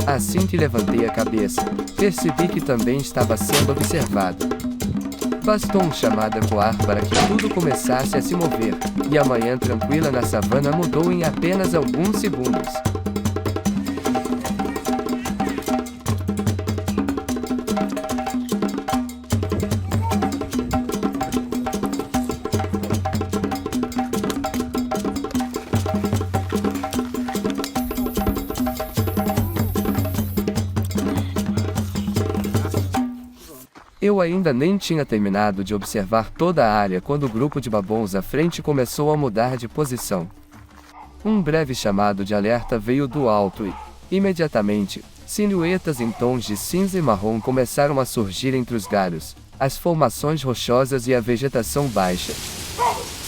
Assim que levantei a cabeça, percebi que também estava sendo observado. Bastou um chamado ecoar para que tudo começasse a se mover, e a manhã tranquila na savana mudou em apenas alguns segundos. Eu ainda nem tinha terminado de observar toda a área quando o grupo de babons à frente começou a mudar de posição. Um breve chamado de alerta veio do alto e, imediatamente, silhuetas em tons de cinza e marrom começaram a surgir entre os galhos, as formações rochosas e a vegetação baixa.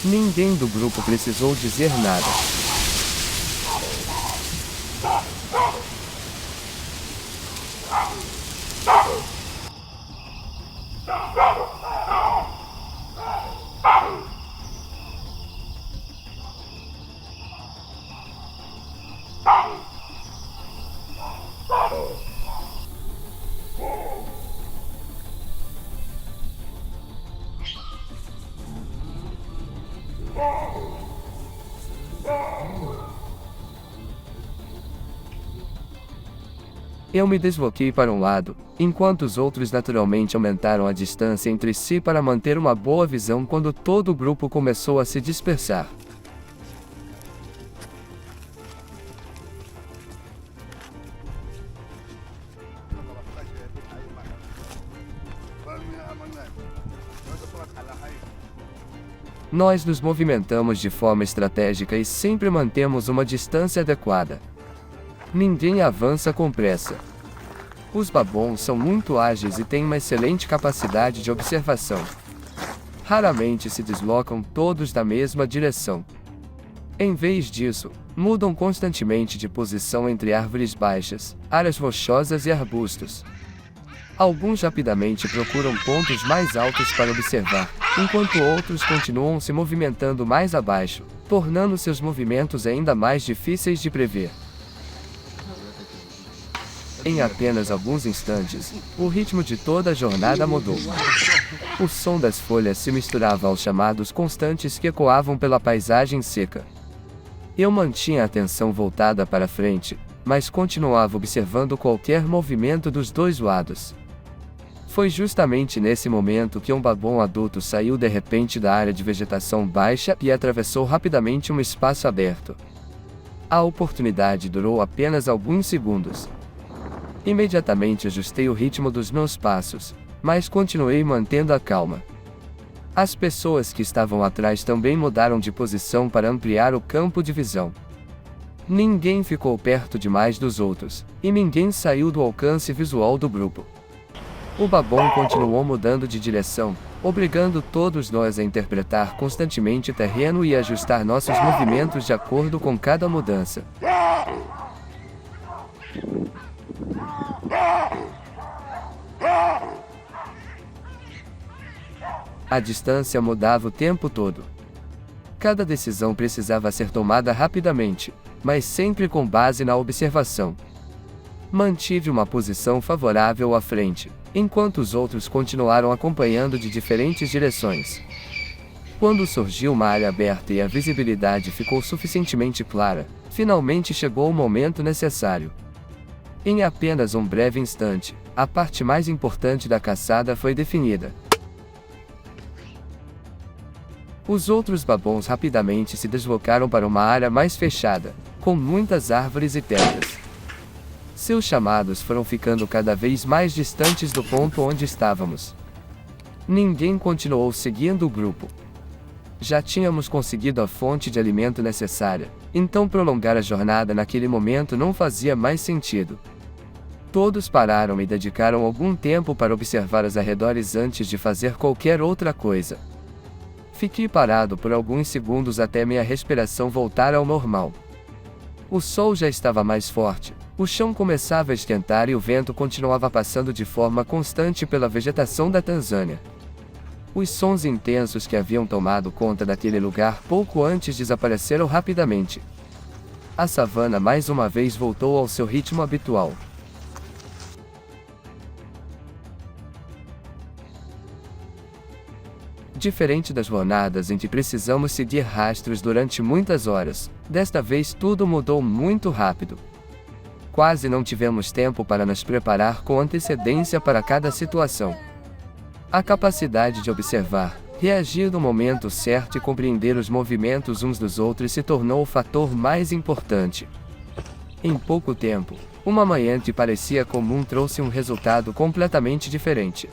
Ninguém do grupo precisou dizer nada. Eu me desloquei para um lado, enquanto os outros naturalmente aumentaram a distância entre si para manter uma boa visão quando todo o grupo começou a se dispersar. Nós nos movimentamos de forma estratégica e sempre mantemos uma distância adequada. Ninguém avança com pressa. Os babons são muito ágeis e têm uma excelente capacidade de observação. Raramente se deslocam todos na mesma direção. Em vez disso, mudam constantemente de posição entre árvores baixas, áreas rochosas e arbustos. Alguns rapidamente procuram pontos mais altos para observar, enquanto outros continuam se movimentando mais abaixo, tornando seus movimentos ainda mais difíceis de prever. Em apenas alguns instantes, o ritmo de toda a jornada mudou. O som das folhas se misturava aos chamados constantes que ecoavam pela paisagem seca. Eu mantinha a atenção voltada para frente, mas continuava observando qualquer movimento dos dois lados. Foi justamente nesse momento que um babom adulto saiu de repente da área de vegetação baixa e atravessou rapidamente um espaço aberto. A oportunidade durou apenas alguns segundos. Imediatamente ajustei o ritmo dos meus passos, mas continuei mantendo a calma. As pessoas que estavam atrás também mudaram de posição para ampliar o campo de visão. Ninguém ficou perto demais dos outros, e ninguém saiu do alcance visual do grupo. O babom continuou mudando de direção, obrigando todos nós a interpretar constantemente o terreno e ajustar nossos movimentos de acordo com cada mudança. A distância mudava o tempo todo. Cada decisão precisava ser tomada rapidamente, mas sempre com base na observação. Mantive uma posição favorável à frente, enquanto os outros continuaram acompanhando de diferentes direções. Quando surgiu uma área aberta e a visibilidade ficou suficientemente clara, finalmente chegou o momento necessário. Em apenas um breve instante, a parte mais importante da caçada foi definida. Os outros babons rapidamente se deslocaram para uma área mais fechada, com muitas árvores e pedras. Seus chamados foram ficando cada vez mais distantes do ponto onde estávamos. Ninguém continuou seguindo o grupo. Já tínhamos conseguido a fonte de alimento necessária, então prolongar a jornada naquele momento não fazia mais sentido. Todos pararam e dedicaram algum tempo para observar os arredores antes de fazer qualquer outra coisa. Fiquei parado por alguns segundos até minha respiração voltar ao normal. O sol já estava mais forte, o chão começava a esquentar e o vento continuava passando de forma constante pela vegetação da Tanzânia. Os sons intensos que haviam tomado conta daquele lugar pouco antes desapareceram rapidamente. A savana mais uma vez voltou ao seu ritmo habitual. Diferente das jornadas em que precisamos seguir rastros durante muitas horas, desta vez tudo mudou muito rápido. Quase não tivemos tempo para nos preparar com antecedência para cada situação. A capacidade de observar, reagir no momento certo e compreender os movimentos uns dos outros se tornou o fator mais importante. Em pouco tempo, uma manhã que parecia comum trouxe um resultado completamente diferente.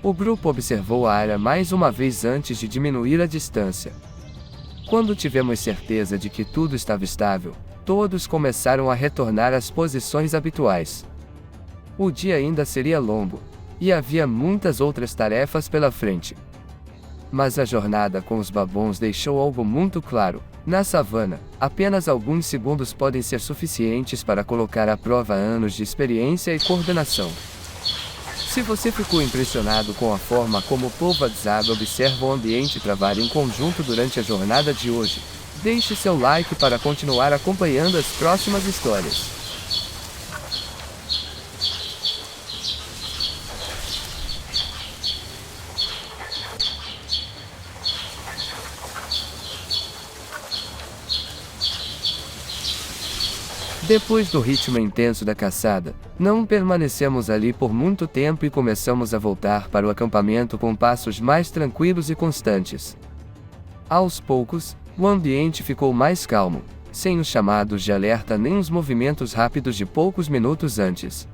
O grupo observou a área mais uma vez antes de diminuir a distância. Quando tivemos certeza de que tudo estava estável, todos começaram a retornar às posições habituais. O dia ainda seria longo, e havia muitas outras tarefas pela frente. Mas a jornada com os babons deixou algo muito claro: na savana, apenas alguns segundos podem ser suficientes para colocar à prova anos de experiência e coordenação. Se você ficou impressionado com a forma como o povo Hadzabe observa o ambiente trabalhar em conjunto durante a jornada de hoje, deixe seu like para continuar acompanhando as próximas histórias. Depois do ritmo intenso da caçada, não permanecemos ali por muito tempo e começamos a voltar para o acampamento com passos mais tranquilos e constantes. Aos poucos, o ambiente ficou mais calmo, sem os chamados de alerta nem os movimentos rápidos de poucos minutos antes.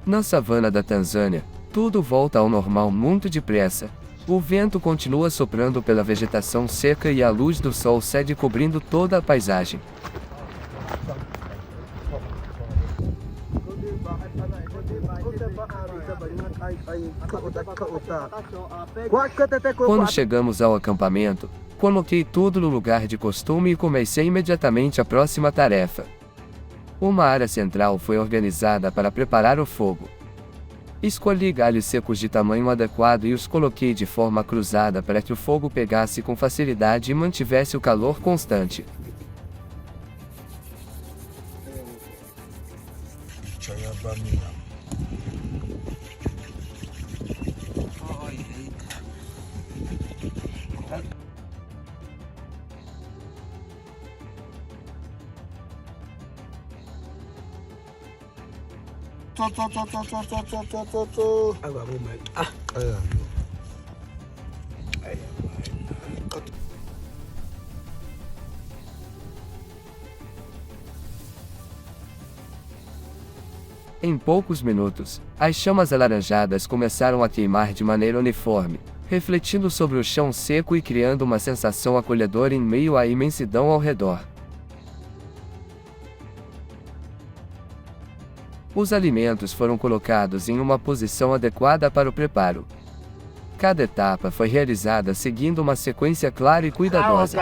Na savana da Tanzânia, tudo volta ao normal muito depressa. O vento continua soprando pela vegetação seca e a luz do sol segue cobrindo toda a paisagem. Quando chegamos ao acampamento, coloquei tudo no lugar de costume e comecei imediatamente a próxima tarefa. Uma área central foi organizada para preparar o fogo. Escolhi galhos secos de tamanho adequado e os coloquei de forma cruzada para que o fogo pegasse com facilidade e mantivesse o calor constante. Em poucos minutos, as chamas alaranjadas começaram a queimar de maneira uniforme, refletindo sobre o chão seco e criando uma sensação acolhedora em meio à imensidão ao redor. Os alimentos foram colocados em uma posição adequada para o preparo. Cada etapa foi realizada seguindo uma sequência clara e cuidadosa.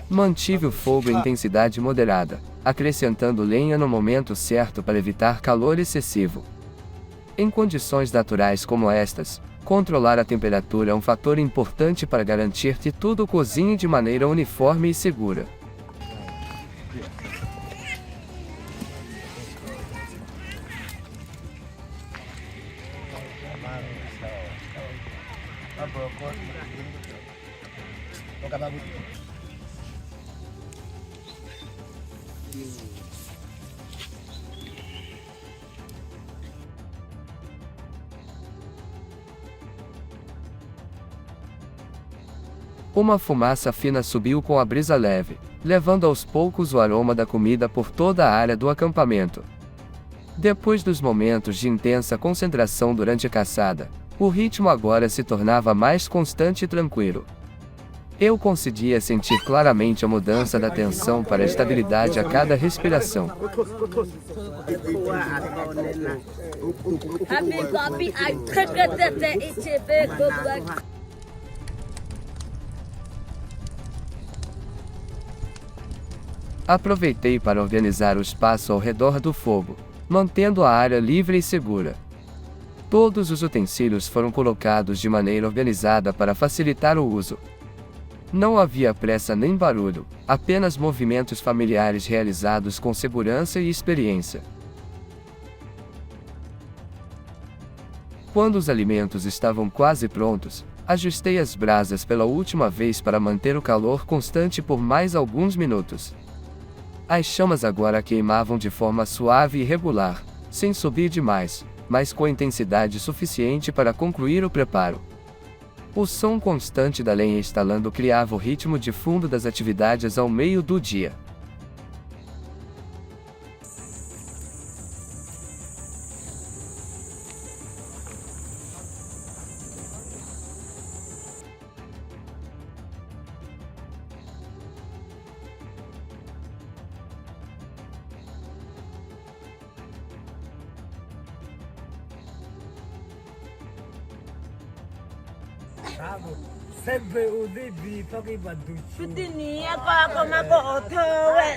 Mantive o fogo em intensidade moderada, acrescentando lenha no momento certo para evitar calor excessivo. Em condições naturais como estas, controlar a temperatura é um fator importante para garantir que tudo cozinhe de maneira uniforme e segura. Uma fumaça fina subiu com a brisa leve, levando aos poucos o aroma da comida por toda a área do acampamento. Depois dos momentos de intensa concentração durante a caçada, o ritmo agora se tornava mais constante e tranquilo. Eu conseguia sentir claramente a mudança da tensão para a estabilidade a cada respiração. Aproveitei para organizar o espaço ao redor do fogo, mantendo a área livre e segura. Todos os utensílios foram colocados de maneira organizada para facilitar o uso. Não havia pressa nem barulho, apenas movimentos familiares realizados com segurança e experiência. Quando os alimentos estavam quase prontos, ajustei as brasas pela última vez para manter o calor constante por mais alguns minutos. As chamas agora queimavam de forma suave e regular, sem subir demais, mas com intensidade suficiente para concluir o preparo. O som constante da lenha estalando criava o ritmo de fundo das atividades ao meio do dia.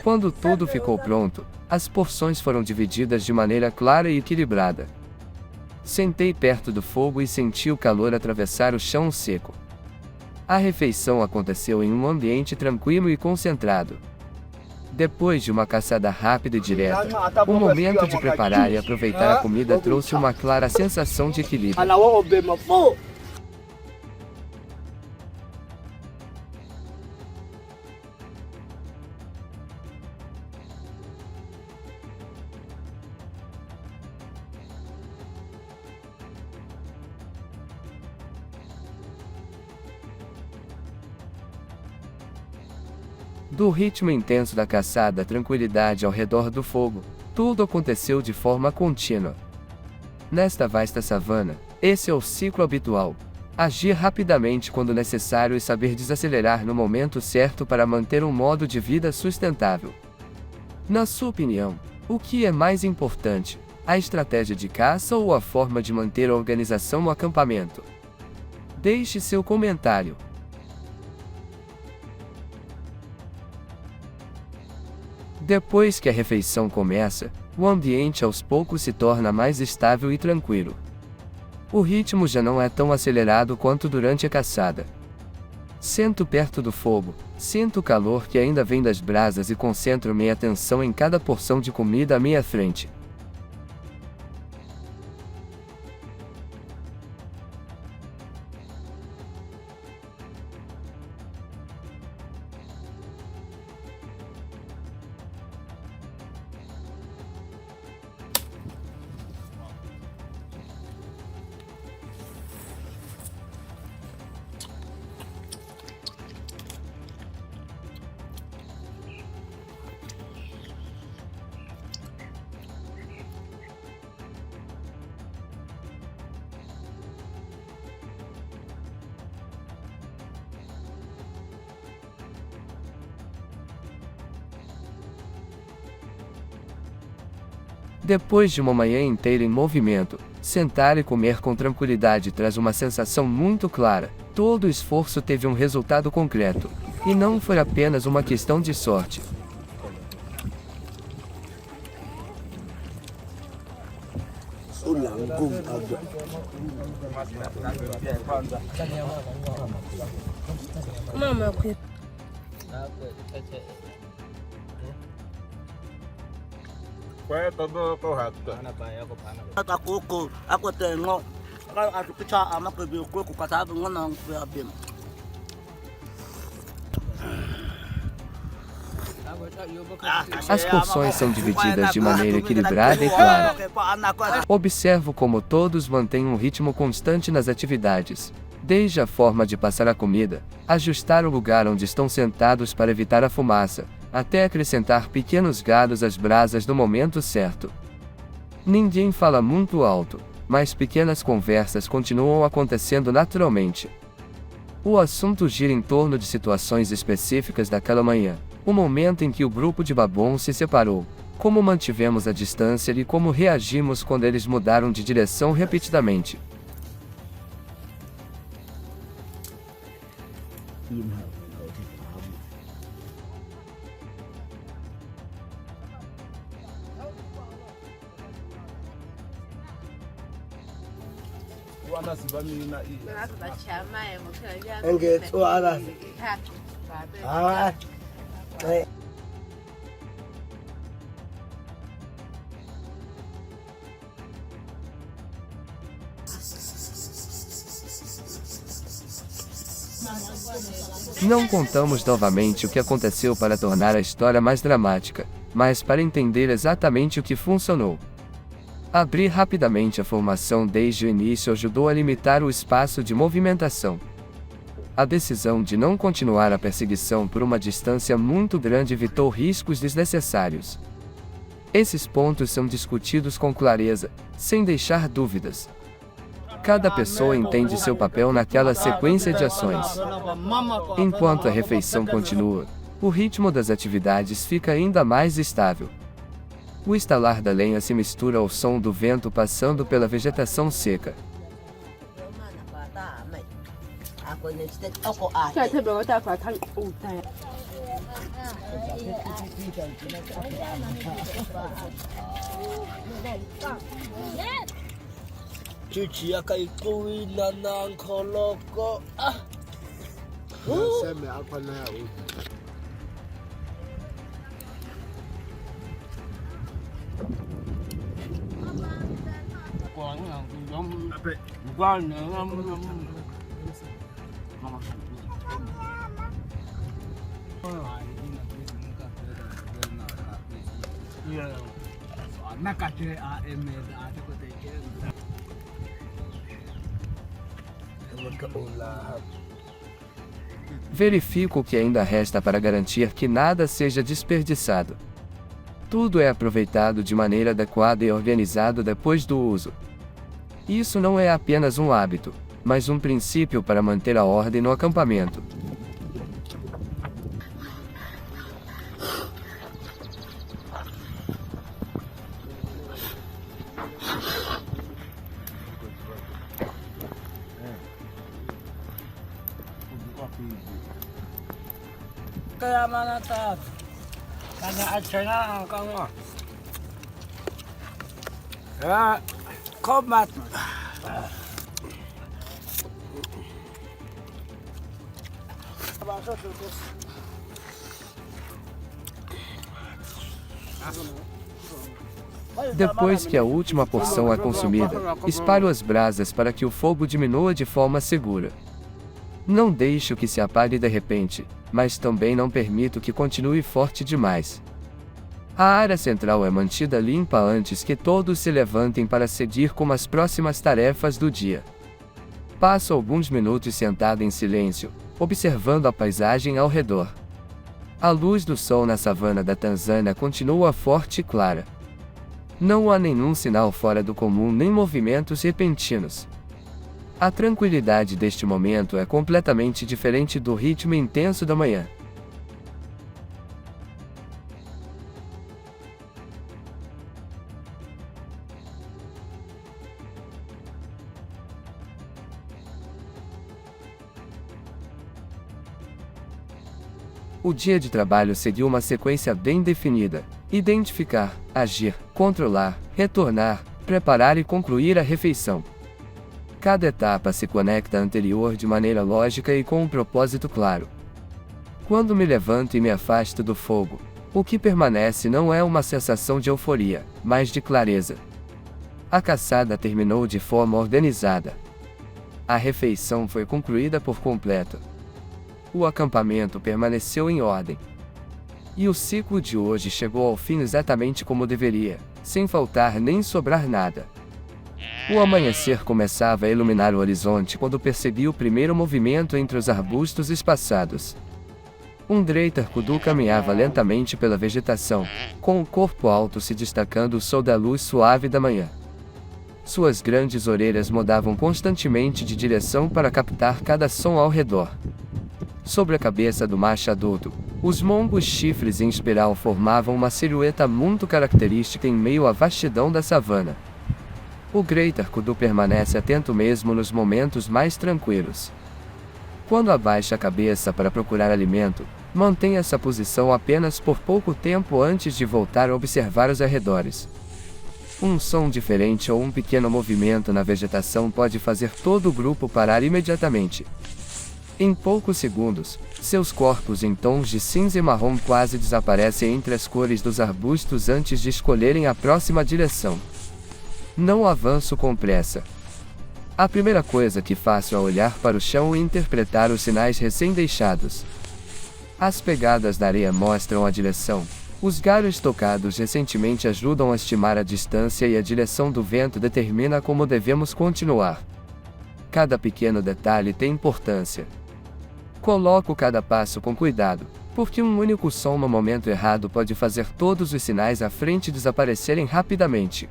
Quando tudo ficou pronto, as porções foram divididas de maneira clara e equilibrada. Sentei perto do fogo e senti o calor atravessar o chão seco. A refeição aconteceu em um ambiente tranquilo e concentrado. Depois de uma caçada rápida e direta, o momento de preparar e aproveitar a comida trouxe uma clara sensação de equilíbrio. Do ritmo intenso da caçada à tranquilidade ao redor do fogo, tudo aconteceu de forma contínua. Nesta vasta savana, esse é o ciclo habitual. Agir rapidamente quando necessário e saber desacelerar no momento certo para manter um modo de vida sustentável. Na sua opinião, o que é mais importante, a estratégia de caça ou a forma de manter a organização no acampamento? Deixe seu comentário. Depois que a refeição começa, o ambiente aos poucos se torna mais estável e tranquilo. O ritmo já não é tão acelerado quanto durante a caçada. Sento perto do fogo, sinto o calor que ainda vem das brasas e concentro minha atenção em cada porção de comida à minha frente. Depois de uma manhã inteira em movimento, sentar e comer com tranquilidade traz uma sensação muito clara. Todo o esforço teve um resultado concreto, e não foi apenas uma questão de sorte. As porções são divididas de maneira equilibrada e clara. Observo como todos mantêm um ritmo constante nas atividades, desde a forma de passar a comida, ajustar o lugar onde estão sentados para evitar a fumaça, até acrescentar pequenos gados às brasas no momento certo. Ninguém fala muito alto, mas pequenas conversas continuam acontecendo naturalmente. O assunto gira em torno de situações específicas daquela manhã, o momento em que o grupo de Babon se separou, como mantivemos a distância e como reagimos quando eles mudaram de direção repetidamente. Não contamos novamente o que aconteceu para tornar a história mais dramática, mas para entender exatamente o que funcionou. Abrir rapidamente a formação desde o início ajudou a limitar o espaço de movimentação. A decisão de não continuar a perseguição por uma distância muito grande evitou riscos desnecessários. Esses pontos são discutidos com clareza, sem deixar dúvidas. Cada pessoa entende seu papel naquela sequência de ações. Enquanto a refeição continua, o ritmo das atividades fica ainda mais estável. O estalar da lenha se mistura ao som do vento passando pela vegetação seca. Verifico o que ainda resta para garantir que nada seja desperdiçado. Tudo é aproveitado de maneira adequada e organizado depois do uso. Isso não é apenas um hábito, mas um princípio para manter a ordem no acampamento. Depois que a última porção é consumida, espalho as brasas para que o fogo diminua de forma segura. Não deixo que se apague de repente, mas também não permito que continue forte demais. A área central é mantida limpa antes que todos se levantem para seguir com as próximas tarefas do dia. Passo alguns minutos sentado em silêncio, observando a paisagem ao redor. A luz do sol na savana da Tanzânia continua forte e clara. Não há nenhum sinal fora do comum nem movimentos repentinos. A tranquilidade deste momento é completamente diferente do ritmo intenso da manhã. O dia de trabalho seguiu uma sequência bem definida: identificar, agir, controlar, retornar, preparar e concluir a refeição. Cada etapa se conecta à anterior de maneira lógica e com um propósito claro. Quando me levanto e me afasto do fogo, o que permanece não é uma sensação de euforia, mas de clareza. A caçada terminou de forma organizada. A refeição foi concluída por completo. O acampamento permaneceu em ordem. E o ciclo de hoje chegou ao fim exatamente como deveria, sem faltar nem sobrar nada. O amanhecer começava a iluminar o horizonte quando percebi o primeiro movimento entre os arbustos espaçados. Um Greater Kudu caminhava lentamente pela vegetação, com o corpo alto se destacando sob a luz suave da manhã. Suas grandes orelhas mudavam constantemente de direção para captar cada som ao redor. Sobre a cabeça do macho adulto, os longos chifres em espiral formavam uma silhueta muito característica em meio à vastidão da savana. O Greater Kudu permanece atento mesmo nos momentos mais tranquilos. Quando abaixa a cabeça para procurar alimento, mantém essa posição apenas por pouco tempo antes de voltar a observar os arredores. Um som diferente ou um pequeno movimento na vegetação pode fazer todo o grupo parar imediatamente. Em poucos segundos, seus corpos em tons de cinza e marrom quase desaparecem entre as cores dos arbustos antes de escolherem a próxima direção. Não avanço com pressa. A primeira coisa que faço é olhar para o chão e interpretar os sinais recém-deixados. As pegadas da areia mostram a direção. Os galhos tocados recentemente ajudam a estimar a distância e a direção do vento determina como devemos continuar. Cada pequeno detalhe tem importância. Coloco cada passo com cuidado, porque um único som no momento errado pode fazer todos os sinais à frente desaparecerem rapidamente.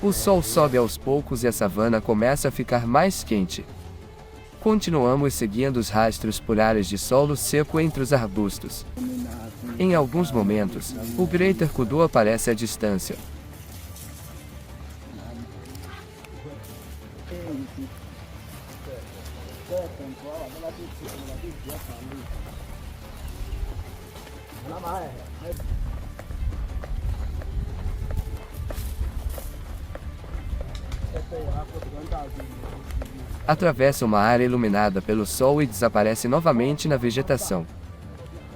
O sol sobe aos poucos e a savana começa a ficar mais quente. Continuamos seguindo os rastros por áreas de solo seco entre os arbustos. Em alguns momentos, o Greater Kudu aparece à distância. Atravessa uma área iluminada pelo sol e desaparece novamente na vegetação.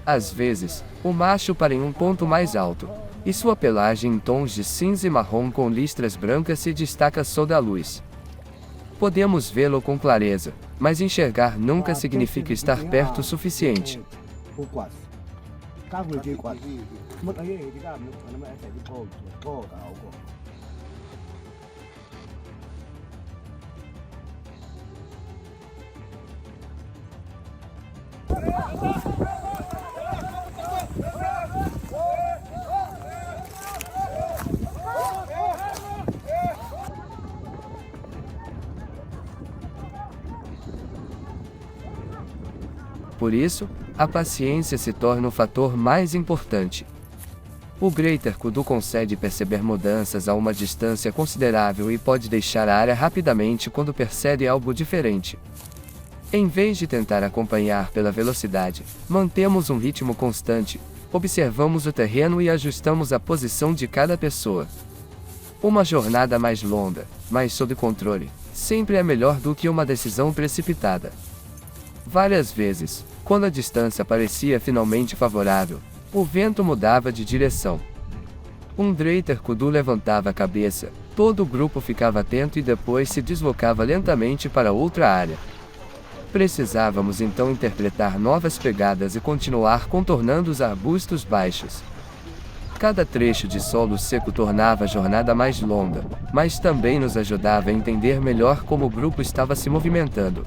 Às vezes, o macho para em um ponto mais alto, e sua pelagem em tons de cinza e marrom com listras brancas se destaca sob a luz. Podemos vê-lo com clareza, mas enxergar nunca significa estar perto o suficiente. Por isso, a paciência se torna o fator mais importante. O Greater Kudu consegue perceber mudanças a uma distância considerável e pode deixar a área rapidamente quando percebe algo diferente. Em vez de tentar acompanhar pela velocidade, mantemos um ritmo constante, observamos o terreno e ajustamos a posição de cada pessoa. Uma jornada mais longa, mas sob controle, sempre é melhor do que uma decisão precipitada. Várias vezes, quando a distância parecia finalmente favorável, o vento mudava de direção. Um Greater Kudu levantava a cabeça, todo o grupo ficava atento e depois se deslocava lentamente para outra área. Precisávamos então interpretar novas pegadas e continuar contornando os arbustos baixos. Cada trecho de solo seco tornava a jornada mais longa, mas também nos ajudava a entender melhor como o grupo estava se movimentando.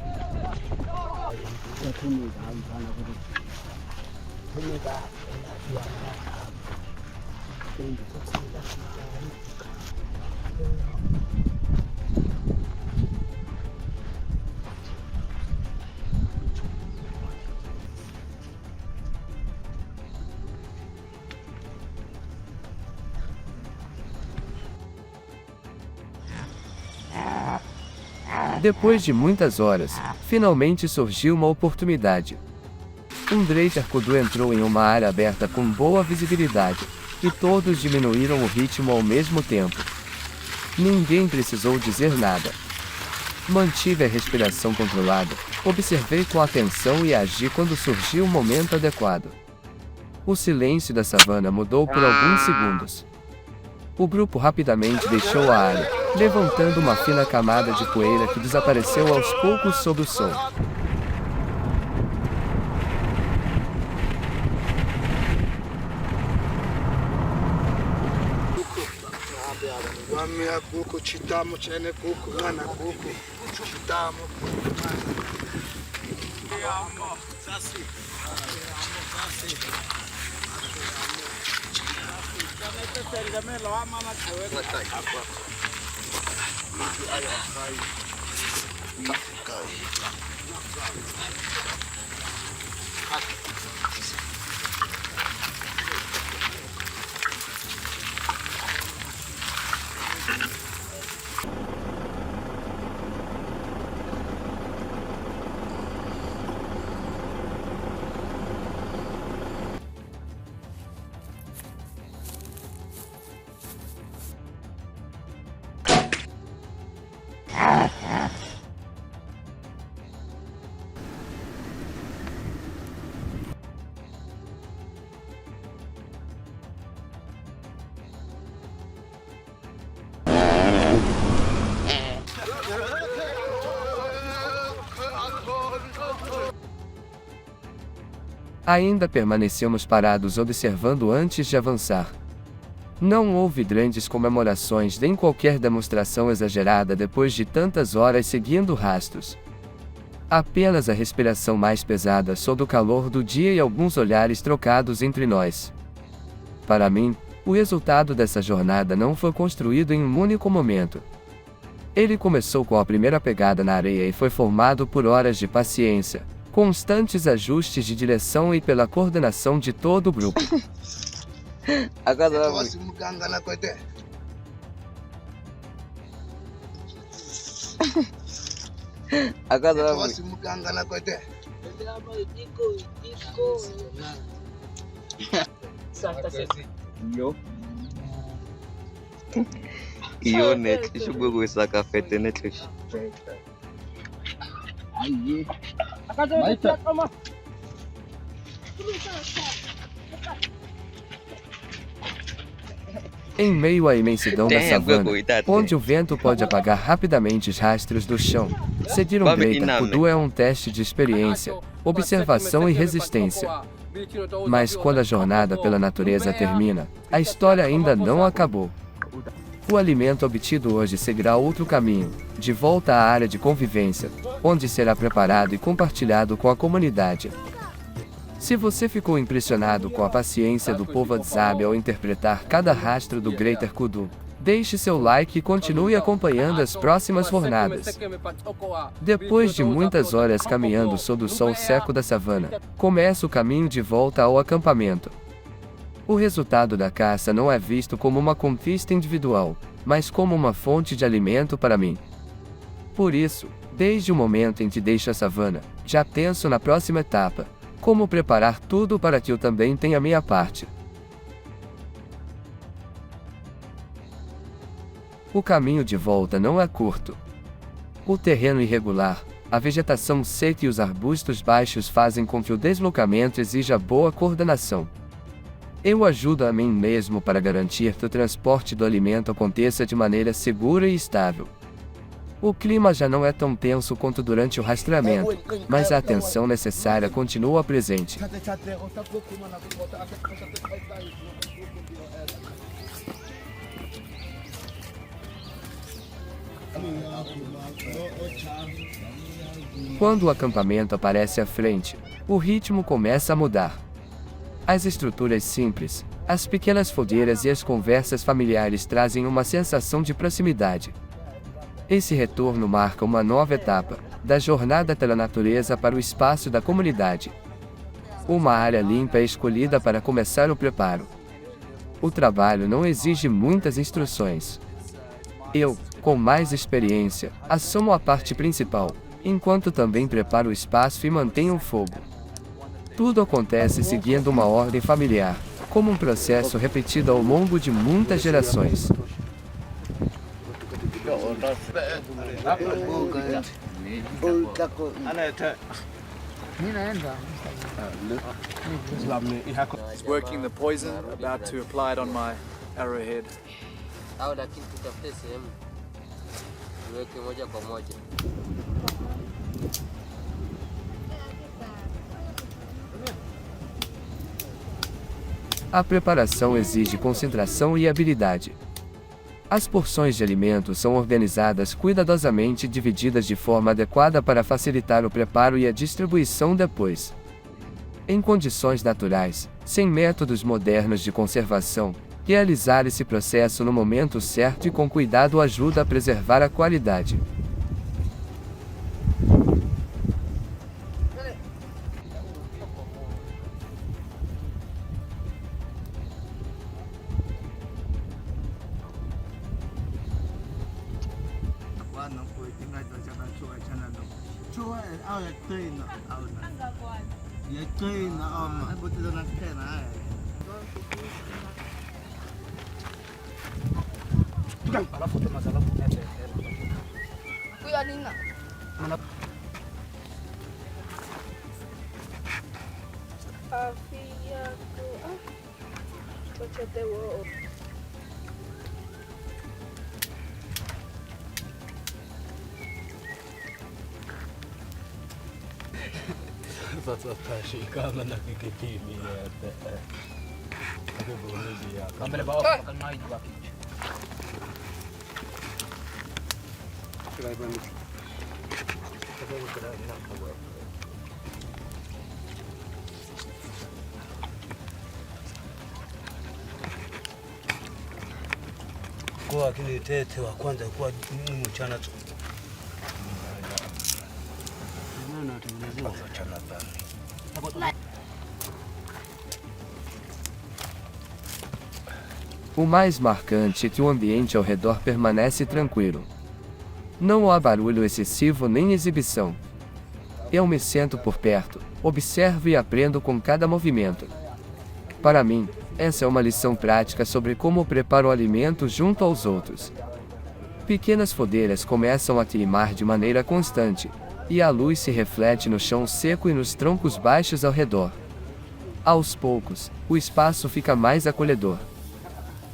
Depois de muitas horas, finalmente surgiu uma oportunidade. Um Greater Kudu entrou em uma área aberta com boa visibilidade, e todos diminuíram o ritmo ao mesmo tempo. Ninguém precisou dizer nada. Mantive a respiração controlada, observei com atenção e agi quando surgiu o momento adequado. O silêncio da savana mudou por alguns segundos. O grupo rapidamente deixou a área, levantando uma fina camada de poeira que desapareceu aos poucos sob o sol. Ainda permanecemos parados observando antes de avançar. Não houve grandes comemorações nem qualquer demonstração exagerada depois de tantas horas seguindo rastros. Apenas a respiração mais pesada sob o calor do dia e alguns olhares trocados entre nós. Para mim, o resultado dessa jornada não foi construído em um único momento. Ele começou com a primeira pegada na areia e foi formado por horas de paciência, constantes ajustes de direção e pela coordenação de todo o grupo. Iyo net, ishugwe kuisaka fete netlish. Em meio à imensidão da savana, onde o vento pode apagar rapidamente os rastros do chão, seguir um Greater Kudu é um teste de experiência, observação e resistência. Mas quando a jornada pela natureza termina, a história ainda não acabou. O alimento obtido hoje seguirá outro caminho, de volta à área de convivência, onde será preparado e compartilhado com a comunidade. Se você ficou impressionado com a paciência do povo Hadzabe ao interpretar cada rastro do Greater Kudu, deixe seu like e continue acompanhando as próximas jornadas. Depois de muitas horas caminhando sob o sol seco da savana, começa o caminho de volta ao acampamento. O resultado da caça não é visto como uma conquista individual, mas como uma fonte de alimento para mim. Por isso, desde o momento em que deixo a savana, já penso na próxima etapa, como preparar tudo para que eu também tenha minha parte. O caminho de volta não é curto. O terreno irregular, a vegetação seca e os arbustos baixos fazem com que o deslocamento exija boa coordenação. Eu ajudo a mim mesmo para garantir que o transporte do alimento aconteça de maneira segura e estável. O clima já não é tão tenso quanto durante o rastreamento, mas a atenção necessária continua presente. Quando o acampamento aparece à frente, o ritmo começa a mudar. As estruturas simples, as pequenas fogueiras e as conversas familiares trazem uma sensação de proximidade. Esse retorno marca uma nova etapa, da jornada pela natureza para o espaço da comunidade. Uma área limpa é escolhida para começar o preparo. O trabalho não exige muitas instruções. Eu, com mais experiência, assumo a parte principal, enquanto também preparo o espaço e mantenho o fogo. Tudo acontece seguindo uma ordem familiar, como um processo repetido ao longo de muitas gerações. Working the poison, about to apply it on my arrowhead. A preparação exige concentração e habilidade. As porções de alimento são organizadas cuidadosamente e divididas de forma adequada para facilitar o preparo e a distribuição depois. Em condições naturais, sem métodos modernos de conservação, realizar esse processo no momento certo e com cuidado ajuda a preservar a qualidade. Kwa kile tete wa kwanza kwa mchana tu. O mais marcante é que o ambiente ao redor permanece tranquilo. Não há barulho excessivo nem exibição. Eu me sento por perto, observo e aprendo com cada movimento. Para mim, essa é uma lição prática sobre como preparo o alimento junto aos outros. Pequenas fogueiras começam a queimar de maneira constante, e a luz se reflete no chão seco e nos troncos baixos ao redor. Aos poucos, o espaço fica mais acolhedor.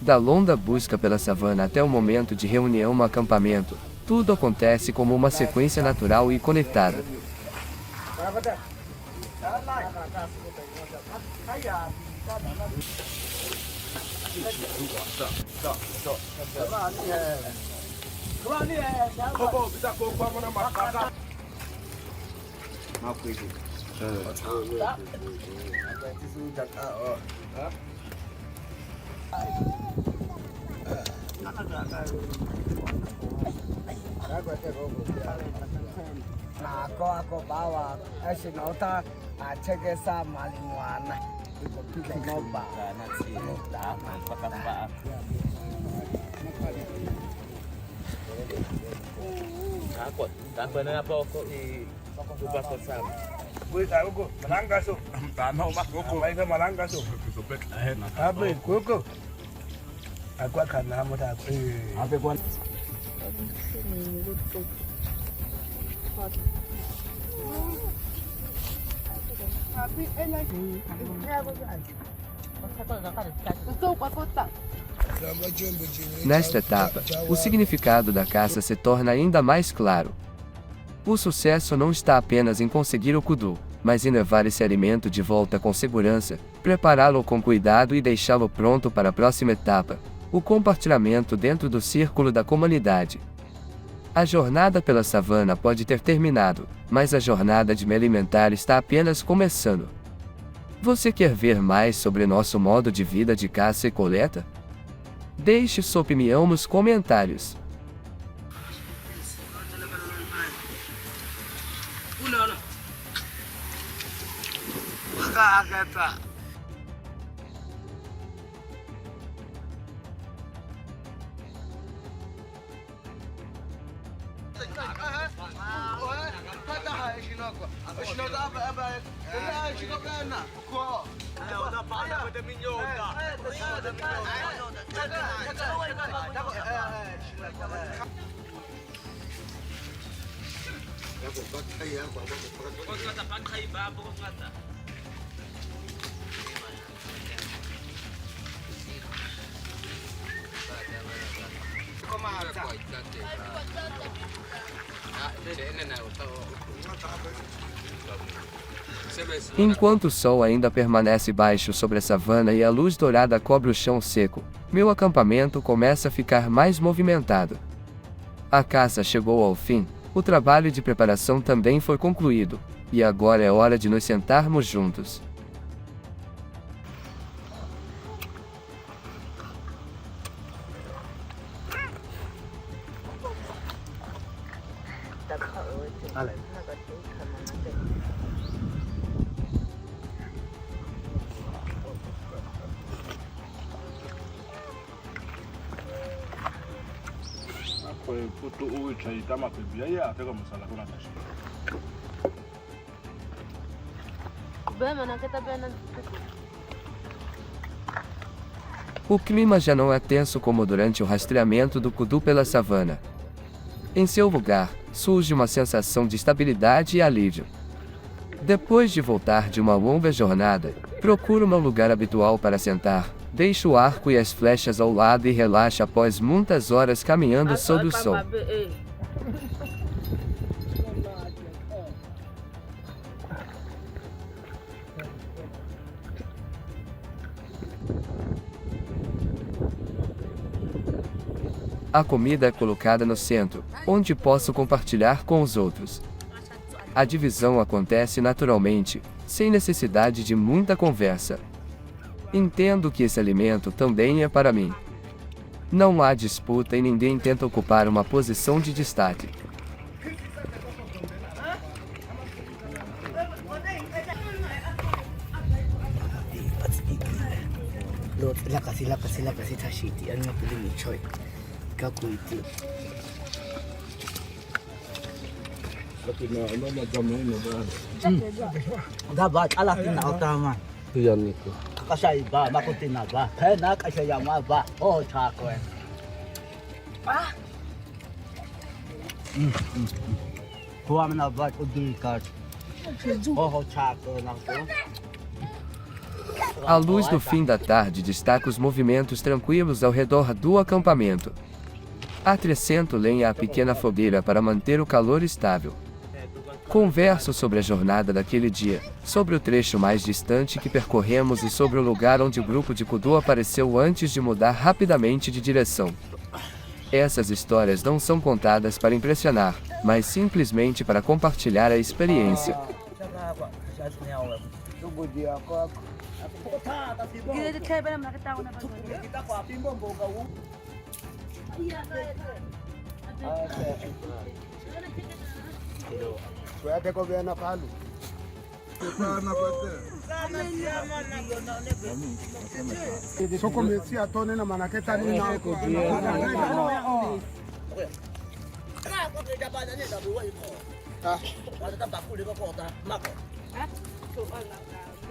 Da longa busca pela savana até o momento de reunião no acampamento, tudo acontece como uma sequência natural e conectada. Ako bawa sinota cheke sa malimwana ikopika moba na sita pakamba ako tapana na po ko iba ko sa Uy, tayo ko, malangaso. Tama umak ko, may ka malangaso. Abe, kuko. Ako kana mo ta ko. Abe ko. Nesta etapa, o significado da caça se torna ainda mais claro. O sucesso não está apenas em conseguir o kudu, mas em levar esse alimento de volta com segurança, prepará-lo com cuidado e deixá-lo pronto para a próxima etapa, o compartilhamento dentro do círculo da comunidade. A jornada pela savana pode ter terminado, mas a jornada de me alimentar está apenas começando. Você quer ver mais sobre nosso modo de vida de caça e coleta? Deixe sua opinião nos comentários. Enquanto o sol ainda permanece baixo sobre a savana e a luz dourada cobre o chão seco, meu acampamento começa a ficar mais movimentado. A caça chegou ao fim, o trabalho de preparação também foi concluído, e agora é hora de nos sentarmos juntos. Putu uwi chai tama pebia ya ateka musala kuna tashi. O clima já não é tenso como durante o rastreamento do kudu pela savana. Em seu lugar, surge uma sensação de estabilidade e alívio. Depois de voltar de uma longa jornada, procuro meu lugar habitual para sentar, deixo o arco e as flechas ao lado e relaxo após muitas horas caminhando sob o sol. A comida é colocada no centro, onde posso compartilhar com os outros. A divisão acontece naturalmente, sem necessidade de muita conversa. Entendo que esse alimento também é para mim. Não há disputa e ninguém tenta ocupar uma posição de destaque. Dapat alakin na utama. Yan nito. Kasay ba makutin na ba? Kaya kasay yama ba? Oh, chako. Kuha na ba udi card? Oh, chako na to. A luz do fim da tarde destaca os movimentos tranquilos ao redor do acampamento. Acrescento lenha à pequena fogueira para manter o calor estável. Converso sobre a jornada daquele dia, sobre o trecho mais distante que percorremos e sobre o lugar onde o grupo de kudu apareceu antes de mudar rapidamente de direção. Essas histórias não são contadas para impressionar, mas simplesmente para compartilhar a experiência.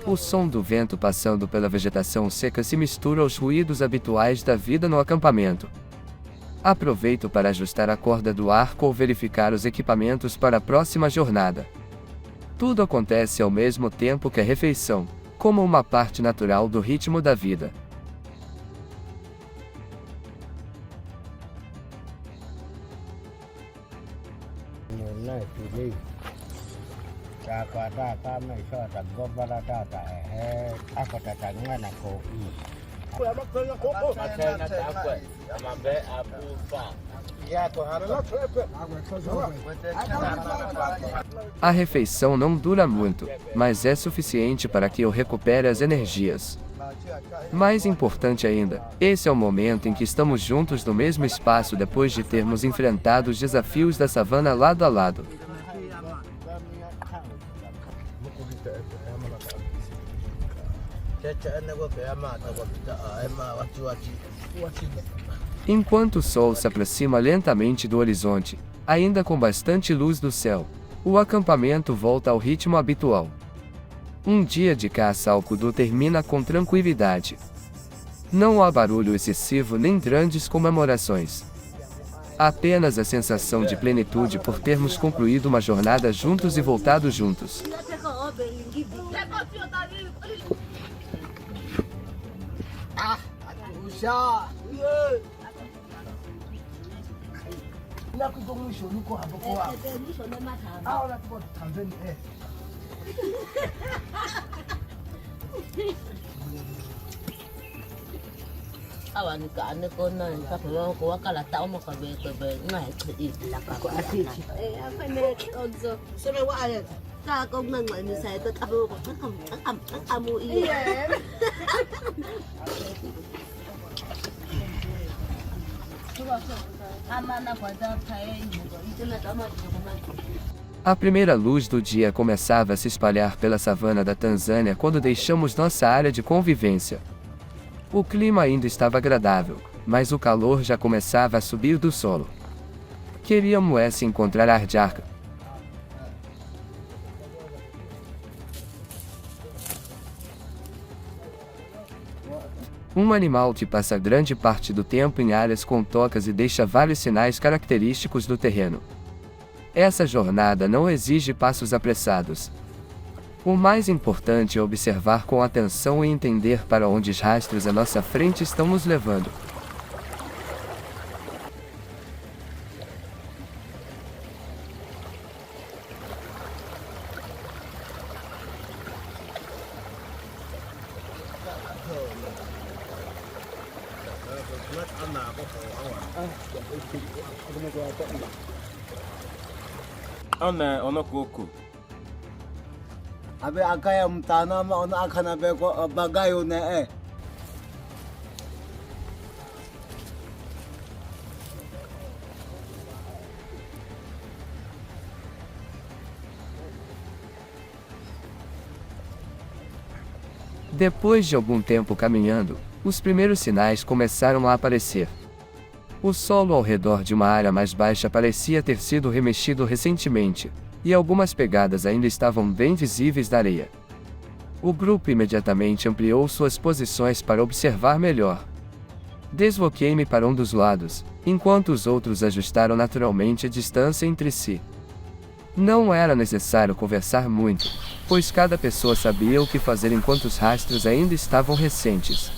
O som do vento passando pela vegetação seca se mistura aos ruídos habituais da vida no acampamento. Aproveito para ajustar a corda do arco ou verificar os equipamentos para a próxima jornada. Tudo acontece ao mesmo tempo que a refeição, como uma parte natural do ritmo da vida. A refeição não dura muito, mas é suficiente para que eu recupere as energias. Mais importante ainda, esse é o momento em que estamos juntos no mesmo espaço depois de termos enfrentado os desafios da savana lado a lado. Enquanto o sol se aproxima lentamente do horizonte, ainda com bastante luz do céu, o acampamento volta ao ritmo habitual. Um dia de caça ao kudu termina com tranquilidade. Não há barulho excessivo nem grandes comemorações. Apenas a sensação de plenitude por termos concluído uma jornada juntos e voltado juntos. Awan ka ane ko na sa ko ko kala tao mo ka be ngai i la ka ko ati apa ne onzo se me wa ale ka ko nang mai ni sai to tabu ko amu i A primeira luz do dia começava a se espalhar pela savana da Tanzânia quando deixamos nossa área de convivência. O clima ainda estava agradável, mas o calor já começava a subir do solo. Queríamos encontrar Arjaka. Um animal que passa grande parte do tempo em áreas com tocas e deixa vários sinais característicos do terreno. Essa jornada não exige passos apressados. O mais importante é observar com atenção e entender para onde os rastros à nossa frente estão nos levando. Ono kuku. Abe akaya mtana ma ona akana be ko bagayo ne eh. Depois de algum tempo caminhando, os primeiros sinais começaram a aparecer. O solo ao redor de uma área mais baixa parecia ter sido remexido recentemente, e algumas pegadas ainda estavam bem visíveis na areia. O grupo imediatamente ampliou suas posições para observar melhor. Desloquei-me para um dos lados, enquanto os outros ajustaram naturalmente a distância entre si. Não era necessário conversar muito, pois cada pessoa sabia o que fazer enquanto os rastros ainda estavam recentes.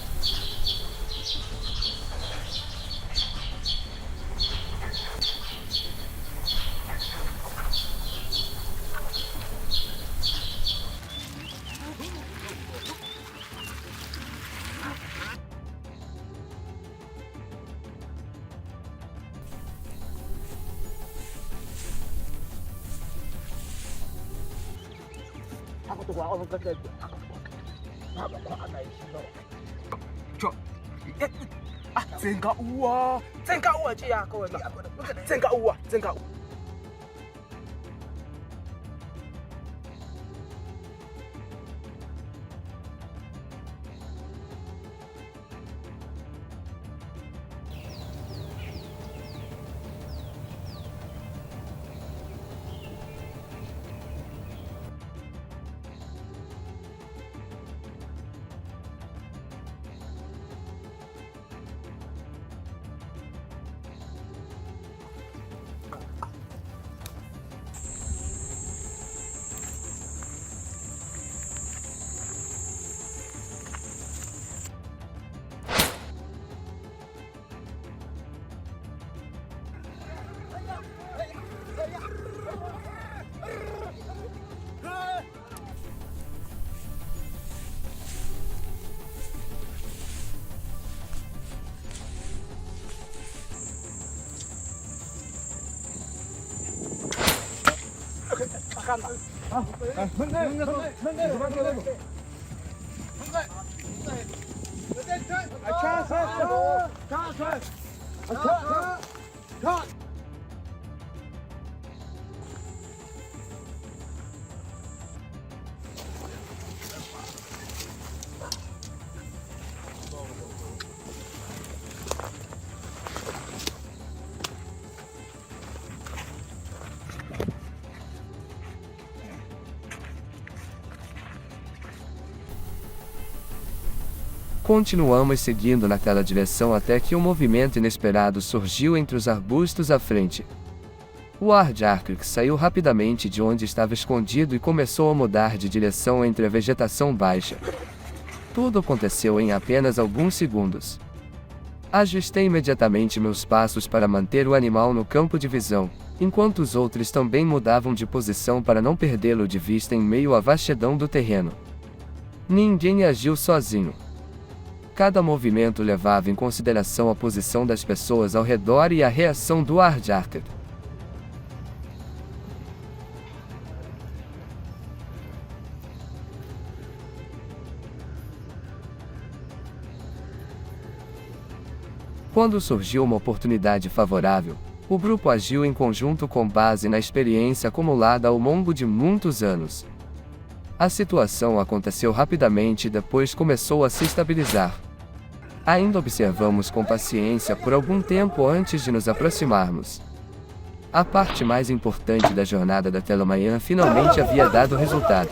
Continuamos seguindo naquela direção até que um movimento inesperado surgiu entre os arbustos à frente. O Ardjarkrik saiu rapidamente de onde estava escondido e começou a mudar de direção entre a vegetação baixa. Tudo aconteceu em apenas alguns segundos. Ajustei imediatamente meus passos para manter o animal no campo de visão, enquanto os outros também mudavam de posição para não perdê-lo de vista em meio à vastidão do terreno. Ninguém agiu sozinho. Cada movimento levava em consideração a posição das pessoas ao redor e a reação do Ardjarkrik. Quando surgiu uma oportunidade favorável, o grupo agiu em conjunto com base na experiência acumulada ao longo de muitos anos. A situação aconteceu rapidamente e depois começou a se estabilizar. Ainda observamos com paciência por algum tempo antes de nos aproximarmos. A parte mais importante da jornada daquela manhã finalmente havia dado resultado.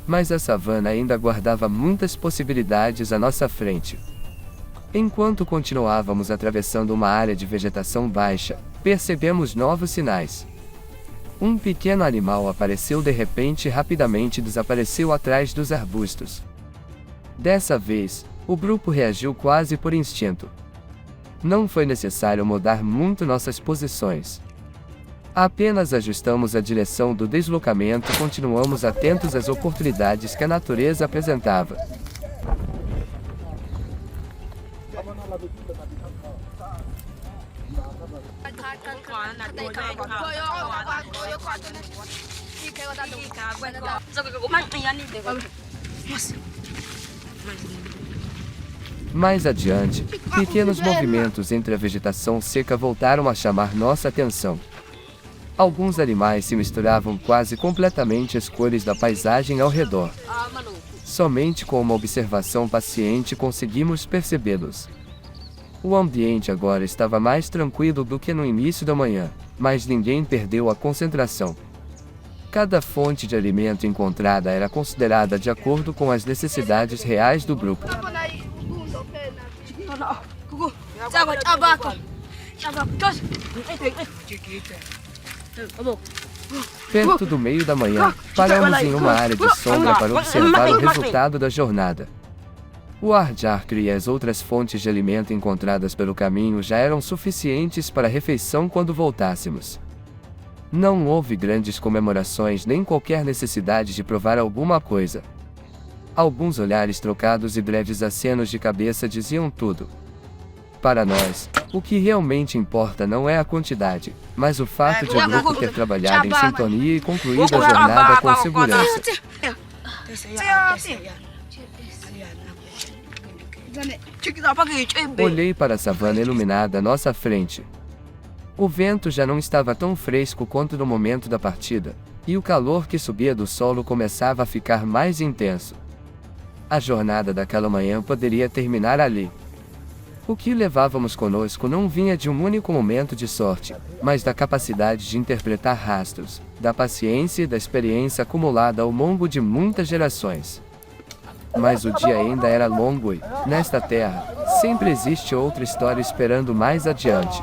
Mas a savana ainda guardava muitas possibilidades à nossa frente. Enquanto continuávamos atravessando uma área de vegetação baixa, percebemos novos sinais. Um pequeno animal apareceu de repente e rapidamente desapareceu atrás dos arbustos. Dessa vez, o grupo reagiu quase por instinto. Não foi necessário mudar muito nossas posições. Apenas ajustamos a direção do deslocamento e continuamos atentos às oportunidades que a natureza apresentava. Mais adiante, pequenos movimentos entre a vegetação seca voltaram a chamar nossa atenção. Alguns animais se misturavam quase completamente às cores da paisagem ao redor. Somente com uma observação paciente conseguimos percebê-los. O ambiente agora estava mais tranquilo do que no início da manhã, mas ninguém perdeu a concentração. Cada fonte de alimento encontrada era considerada de acordo com as necessidades reais do grupo. Perto do meio da manhã, paramos em uma área de sombra para observar o resultado da jornada. O Arjarkri e as outras fontes de alimento encontradas pelo caminho já eram suficientes para a refeição quando voltássemos. Não houve grandes comemorações nem qualquer necessidade de provar alguma coisa. Alguns olhares trocados e breves acenos de cabeça diziam tudo. Para nós, o que realmente importa não é a quantidade, mas o fato de o grupo ter trabalhado em sintonia e concluído a jornada com segurança. Olhei para a savana iluminada à nossa frente. O vento já não estava tão fresco quanto no momento da partida, e o calor que subia do solo começava a ficar mais intenso. A jornada daquela manhã poderia terminar ali. O que levávamos conosco não vinha de um único momento de sorte, mas da capacidade de interpretar rastros, da paciência e da experiência acumulada ao longo de muitas gerações. Mas o dia ainda era longo e, nesta terra, sempre existe outra história esperando mais adiante.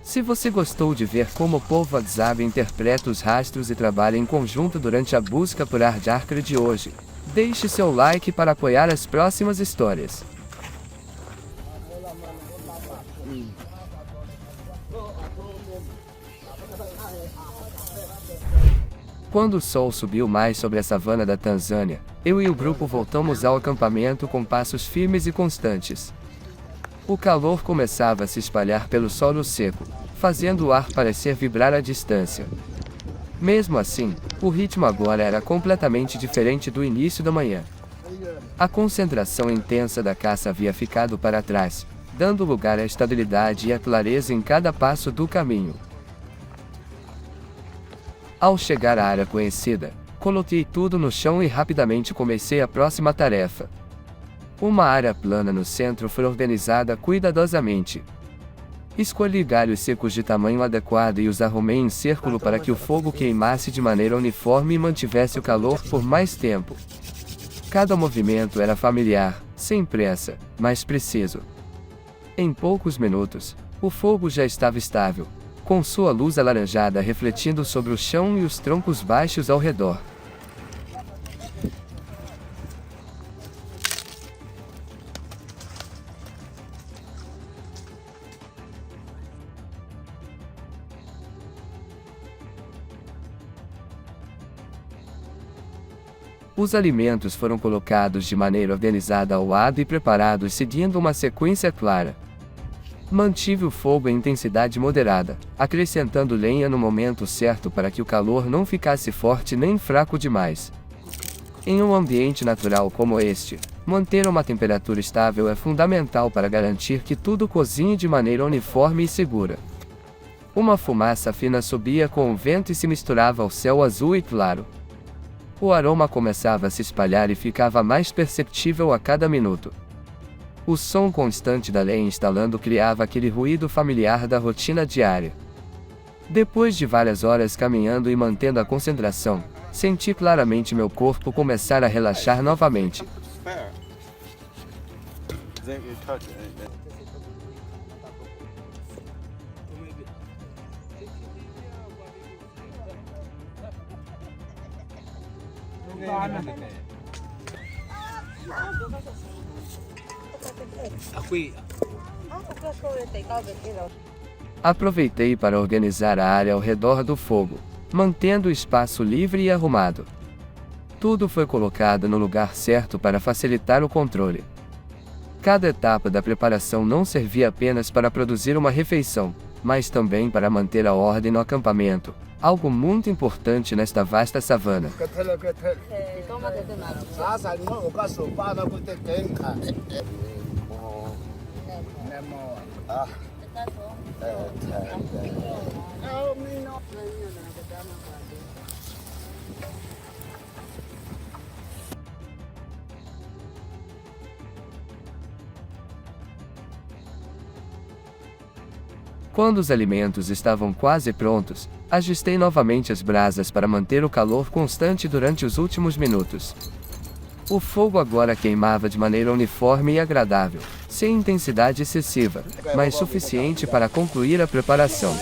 Se você gostou de ver como o povo Hadzabe interpreta os rastros e trabalha em conjunto durante a busca por Arjarkri de hoje, deixe seu like para apoiar as próximas histórias. Quando o sol subiu mais sobre a savana da Tanzânia, eu e o grupo voltamos ao acampamento com passos firmes e constantes. O calor começava a se espalhar pelo solo seco, fazendo o ar parecer vibrar à distância. Mesmo assim, o ritmo agora era completamente diferente do início da manhã. A concentração intensa da caça havia ficado para trás, dando lugar à estabilidade e à clareza em cada passo do caminho. Ao chegar à área conhecida, coloquei tudo no chão e rapidamente comecei a próxima tarefa. Uma área plana no centro foi organizada cuidadosamente. Escolhi galhos secos de tamanho adequado e os arrumei em círculo para que o fogo queimasse de maneira uniforme e mantivesse o calor por mais tempo. Cada movimento era familiar, sem pressa, mas preciso. Em poucos minutos, o fogo já estava estável, com sua luz alaranjada refletindo sobre o chão e os troncos baixos ao redor. Os alimentos foram colocados de maneira organizada ao lado e preparados seguindo uma sequência clara. Mantive o fogo em intensidade moderada, acrescentando lenha no momento certo para que o calor não ficasse forte nem fraco demais. Em um ambiente natural como este, manter uma temperatura estável é fundamental para garantir que tudo cozinhe de maneira uniforme e segura. Uma fumaça fina subia com o vento e se misturava ao céu azul e claro. O aroma começava a se espalhar e ficava mais perceptível a cada minuto. O som constante da lenha instalando criava aquele ruído familiar da rotina diária. Depois de várias horas caminhando e mantendo a concentração, senti claramente meu corpo começar a relaxar novamente. Aproveitei para organizar a área ao redor do fogo, mantendo o espaço livre e arrumado. Tudo foi colocado no lugar certo para facilitar o controle. Cada etapa da preparação não servia apenas para produzir uma refeição, mas também para manter a ordem no acampamento, algo muito importante nesta vasta savana. Quando os alimentos estavam quase prontos, ajustei novamente as brasas para manter o calor constante durante os últimos minutos. O fogo agora queimava de maneira uniforme e agradável, sem intensidade excessiva, mas suficiente para concluir a preparação.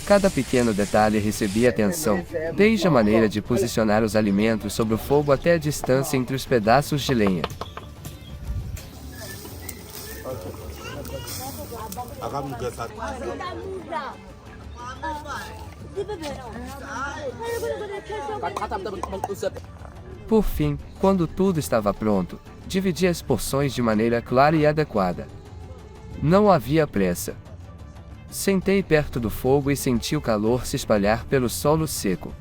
Cada pequeno detalhe recebia atenção, desde a maneira de posicionar os alimentos sobre o fogo até a distância entre os pedaços de lenha. Por fim, quando tudo estava pronto, dividi as porções de maneira clara e adequada. Não havia pressa. Sentei perto do fogo e senti o calor se espalhar pelo solo seco.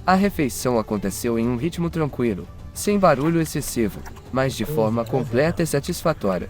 A refeição aconteceu em um ritmo tranquilo, sem barulho excessivo, mas de forma completa e satisfatória.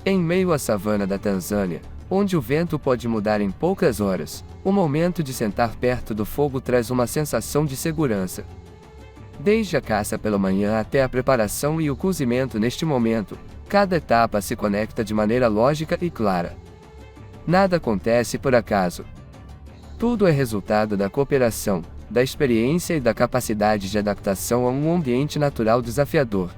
Em meio à savana da Tanzânia, onde o vento pode mudar em poucas horas, o momento de sentar perto do fogo traz uma sensação de segurança. Desde a caça pela manhã até a preparação e o cozimento neste momento, cada etapa se conecta de maneira lógica e clara. Nada acontece por acaso. Tudo é resultado da cooperação, da experiência e da capacidade de adaptação a um ambiente natural desafiador.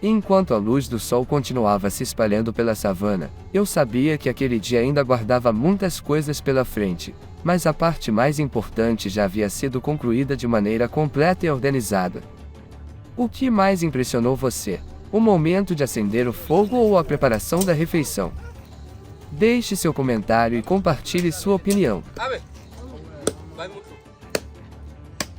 E enquanto a luz do sol continuava se espalhando pela savana, eu sabia que aquele dia ainda guardava muitas coisas pela frente, mas a parte mais importante já havia sido concluída de maneira completa e organizada. O que mais impressionou você? O momento de acender o fogo ou a preparação da refeição? Deixe seu comentário e compartilhe sua opinião.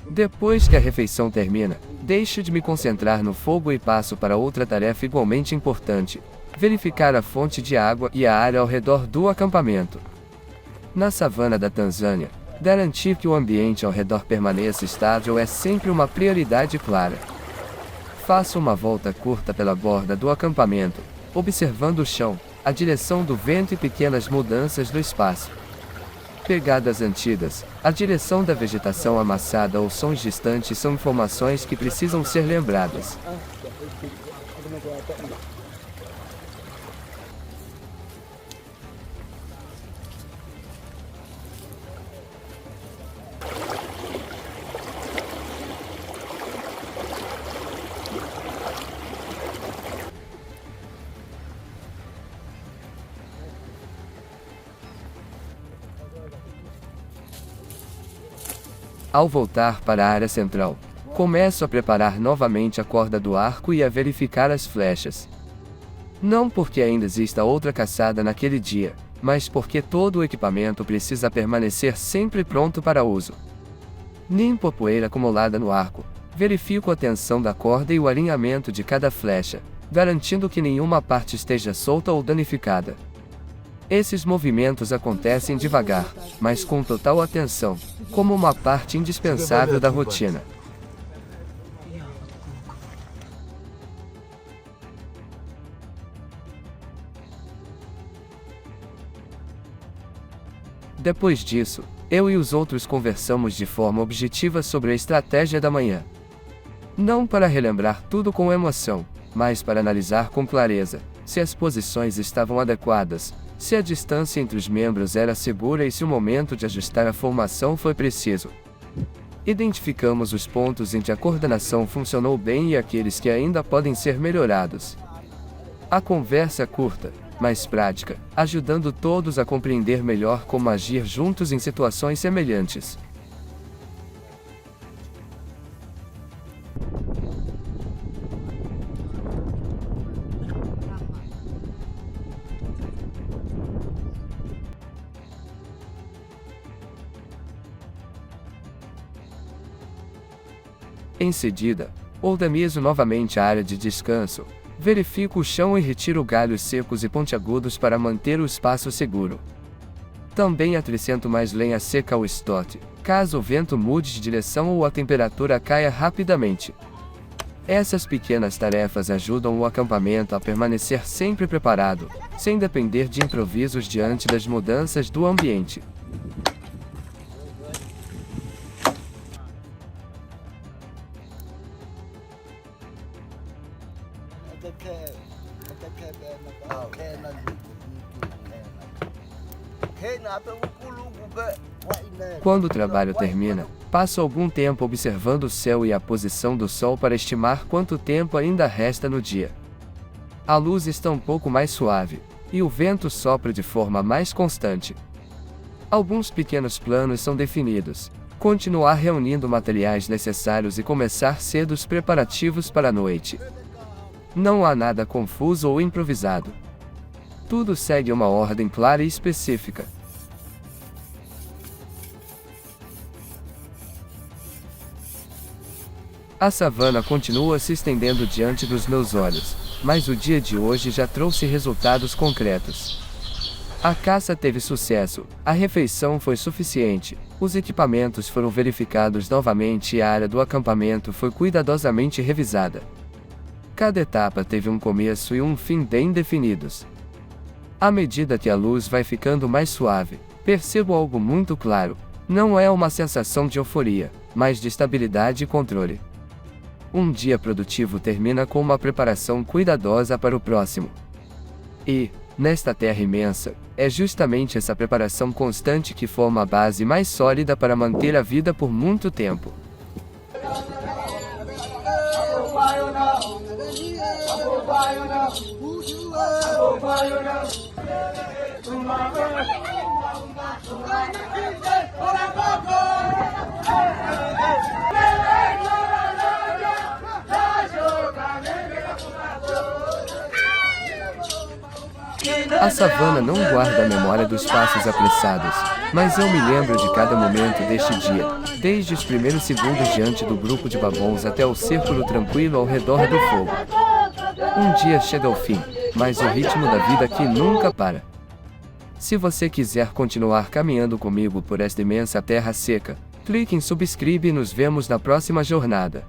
Depois que a refeição termina, deixo de me concentrar no fogo e passo para outra tarefa igualmente importante: verificar a fonte de água e a área ao redor do acampamento. Na savana da Tanzânia, garantir que o ambiente ao redor permaneça estável é sempre uma prioridade clara. Faço uma volta curta pela borda do acampamento, observando o chão, a direção do vento e pequenas mudanças do espaço. Pegadas antigas, a direção da vegetação amassada ou sons distantes são informações que precisam ser lembradas. Ao voltar para a área central, começo a preparar novamente a corda do arco e a verificar as flechas. Não porque ainda exista outra caçada naquele dia, mas porque todo o equipamento precisa permanecer sempre pronto para uso. Limpo a poeira acumulada no arco, verifico a tensão da corda e o alinhamento de cada flecha, garantindo que nenhuma parte esteja solta ou danificada. Esses movimentos acontecem devagar, mas com total atenção, como uma parte indispensável da rotina. Depois disso, eu e os outros conversamos de forma objetiva sobre a estratégia da manhã. Não para relembrar tudo com emoção, mas para analisar com clareza se as posições estavam adequadas, se a distância entre os membros era segura e se o momento de ajustar a formação foi preciso. Identificamos os pontos em que a coordenação funcionou bem e aqueles que ainda podem ser melhorados. A conversa é curta, mas prática, ajudando todos a compreender melhor como agir juntos em situações semelhantes. Em seguida, organizo novamente a área de descanso, verifico o chão e retiro galhos secos e pontiagudos para manter o espaço seguro. Também acrescento mais lenha seca ao estoque, caso o vento mude de direção ou a temperatura caia rapidamente. Essas pequenas tarefas ajudam o acampamento a permanecer sempre preparado, sem depender de improvisos diante das mudanças do ambiente. Quando o trabalho termina, passo algum tempo observando o céu e a posição do sol para estimar quanto tempo ainda resta no dia. A luz está um pouco mais suave, e o vento sopra de forma mais constante. Alguns pequenos planos são definidos: continuar reunindo materiais necessários e começar cedo os preparativos para a noite. Não há nada confuso ou improvisado. Tudo segue uma ordem clara e específica. A savana continua se estendendo diante dos meus olhos, mas o dia de hoje já trouxe resultados concretos. A caça teve sucesso, a refeição foi suficiente, os equipamentos foram verificados novamente e a área do acampamento foi cuidadosamente revisada. Cada etapa teve um começo e um fim bem definidos. À medida que a luz vai ficando mais suave, percebo algo muito claro: não é uma sensação de euforia, mas de estabilidade e controle. Um dia produtivo termina com uma preparação cuidadosa para o próximo. E, nesta terra imensa, é justamente essa preparação constante que forma a base mais sólida para manter a vida por muito tempo. A savana não guarda a memória dos passos apressados, mas eu me lembro de cada momento deste dia, desde os primeiros segundos diante do grupo de babons até o círculo tranquilo ao redor do fogo. Um dia chega ao fim, mas o ritmo da vida aqui nunca para. Se você quiser continuar caminhando comigo por esta imensa terra seca, clique em subscrever e nos vemos na próxima jornada.